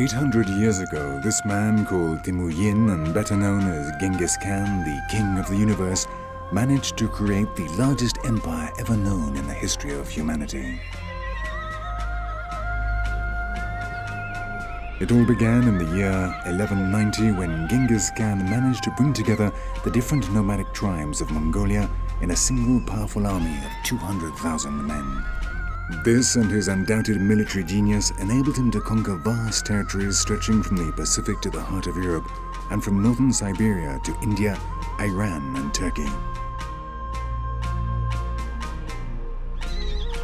800 years ago, this man called Temujin, and better known as Genghis Khan, the king of the universe, managed to create the largest empire ever known in the history of humanity. It all began in the year 1190 when Genghis Khan managed to bring together the different nomadic tribes of Mongolia in a single powerful army of 200,000 men. This and his undoubted military genius enabled him to conquer vast territories stretching from the Pacific to the heart of Europe and from northern Siberia to India, Iran and Turkey.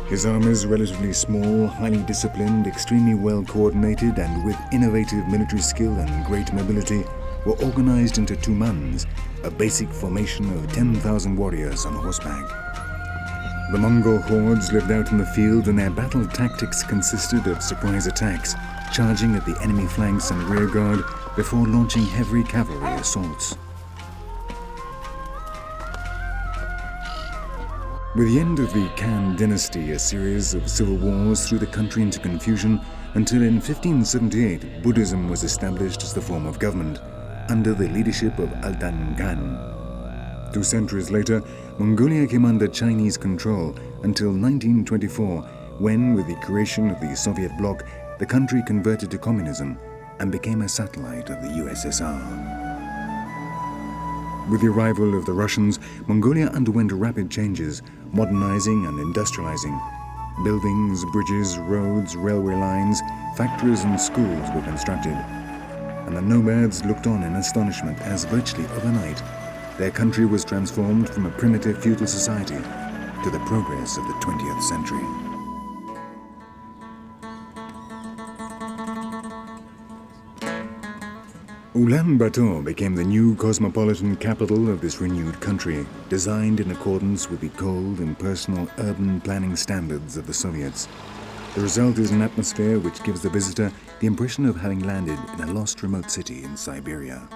His armies, relatively small, highly disciplined, extremely well coordinated and with innovative military skill and great mobility, were organized into tumans, a basic formation of 10,000 warriors on horseback. The Mongol hordes lived out in the field and their battle tactics consisted of surprise attacks, charging at the enemy flanks and rear guard before launching heavy cavalry assaults. With the end of the Khan dynasty, a series of civil wars threw the country into confusion until in 1578 Buddhism was established as the form of government, under the leadership of Altan Khan. 2 centuries later, Mongolia came under Chinese control until 1924, when, with the creation of the Soviet bloc, the country converted to communism and became a satellite of the USSR. With the arrival of the Russians, Mongolia underwent rapid changes, modernizing and industrializing. Buildings, bridges, roads, railway lines, factories and schools were constructed. And the nomads looked on in astonishment as virtually overnight, their country was transformed from a primitive feudal society to the progress of the 20th century. Ulaanbaatar became the new cosmopolitan capital of this renewed country, designed in accordance with the cold, impersonal urban planning standards of the Soviets. The result is an atmosphere which gives the visitor the impression of having landed in a lost remote city in Siberia.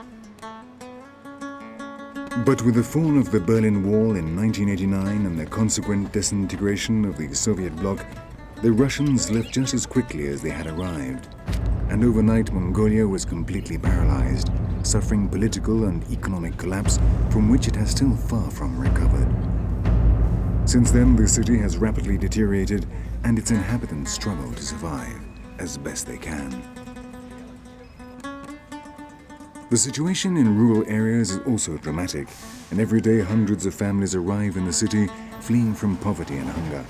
But with the fall of the Berlin Wall in 1989 and the consequent disintegration of the Soviet bloc, the Russians left just as quickly as they had arrived. And overnight, Mongolia was completely paralyzed, suffering political and economic collapse from which it has still far from recovered. Since then, the city has rapidly deteriorated and its inhabitants struggle to survive as best they can. The situation in rural areas is also dramatic, and every day hundreds of families arrive in the city fleeing from poverty and hunger.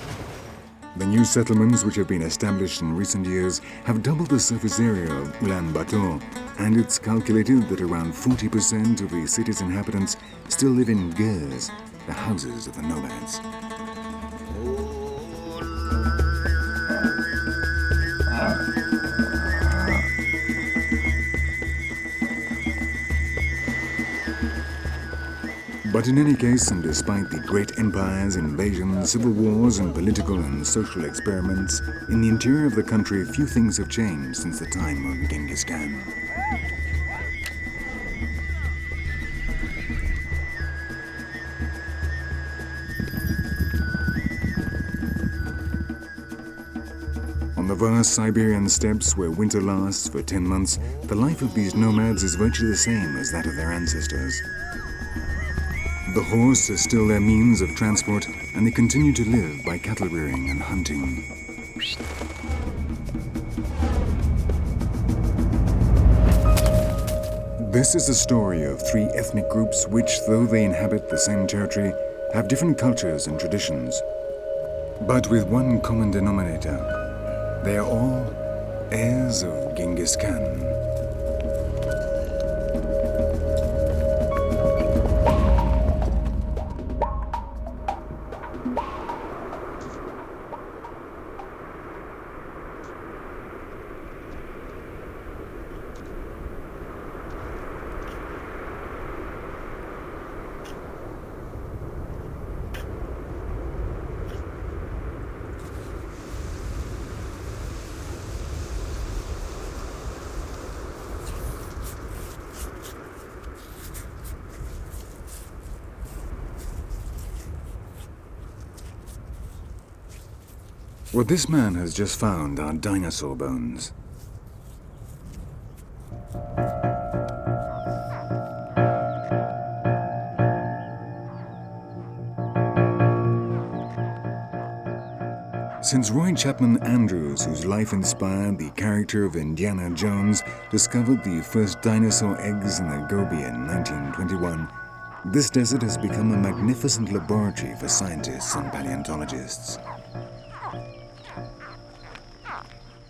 The new settlements which have been established in recent years have doubled the surface area of Ulaanbaatar, and it's calculated that around 40% of the city's inhabitants still live in Heirs, the houses of the nomads. But in any case, and despite the great empires, invasions, civil wars, and political and social experiments, in the interior of the country, few things have changed since the time of Genghis Khan. On the vast Siberian steppes, where winter lasts for 10 months, the life of these nomads is virtually the same as that of their ancestors. The horse is still their means of transport, and they continue to live by cattle rearing and hunting. This is the story of 3 ethnic groups which, though they inhabit the same territory, have different cultures and traditions. But with one common denominator, they are all heirs of Genghis Khan. What this man has just found are dinosaur bones. Since Roy Chapman Andrews, whose life inspired the character of Indiana Jones, discovered the first dinosaur eggs in the Gobi in 1921, this desert has become a magnificent laboratory for scientists and paleontologists.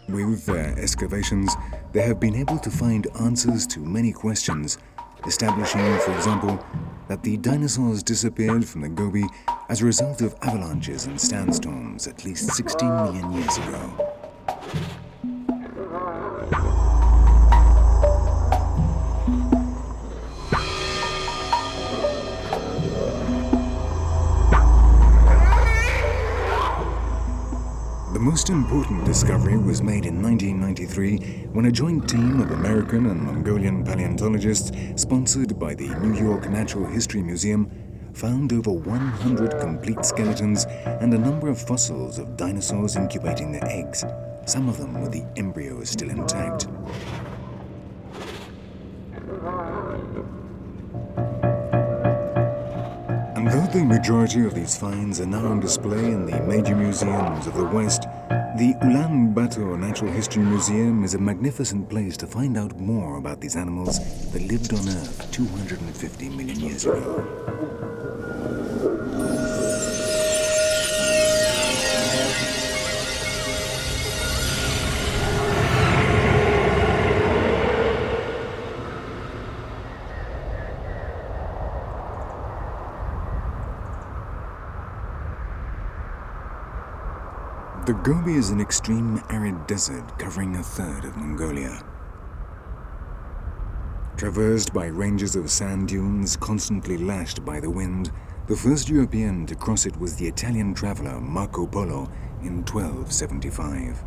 With their excavations, they have been able to find answers to many questions, establishing, for example, that the dinosaurs disappeared from the Gobi as a result of avalanches and sandstorms at least 16 million years ago. The most important discovery was made in 1993 when a joint team of American and Mongolian paleontologists, sponsored by the New York Natural History Museum, found over 100 complete skeletons and a number of fossils of dinosaurs incubating their eggs, some of them with the embryos still intact. And though the majority of these finds are now on display in the major museums of the West, the Ulaanbaatar Natural History Museum is a magnificent place to find out more about these animals that lived on Earth 250 million years ago. The Gobi is an extreme arid desert covering a third of Mongolia. Traversed by ranges of sand dunes constantly lashed by the wind, the first European to cross it was the Italian traveler Marco Polo in 1275.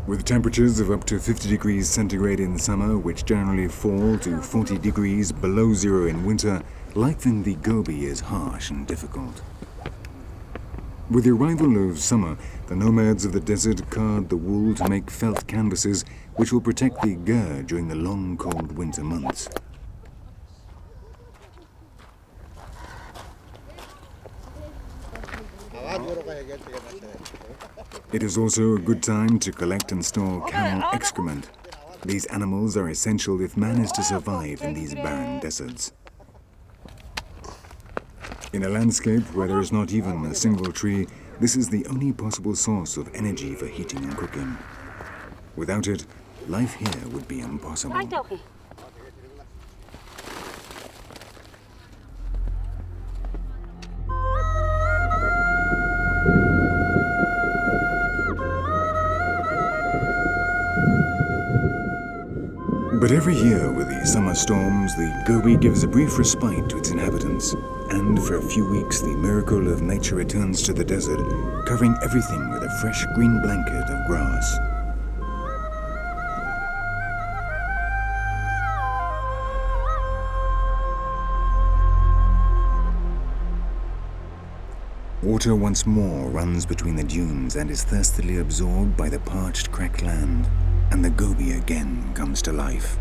With temperatures of up to 50 degrees centigrade in summer, which generally fall to 40 degrees below zero in winter, life in the Gobi is harsh and difficult. With the arrival of summer, the nomads of the desert card the wool to make felt canvases which will protect the gur during the long, cold winter months. It is also a good time to collect and store camel excrement. These animals are essential if man is to survive in these barren deserts. In a landscape where there is not even a single tree, this is the only possible source of energy for heating and cooking. Without it, life here would be impossible. But every year with the summer storms, the Gobi gives a brief respite to its inhabitants. And for a few weeks, the miracle of nature returns to the desert, covering everything with a fresh green blanket of grass. Water once more runs between the dunes and is thirstily absorbed by the parched, cracked land, and the Gobi again comes to life.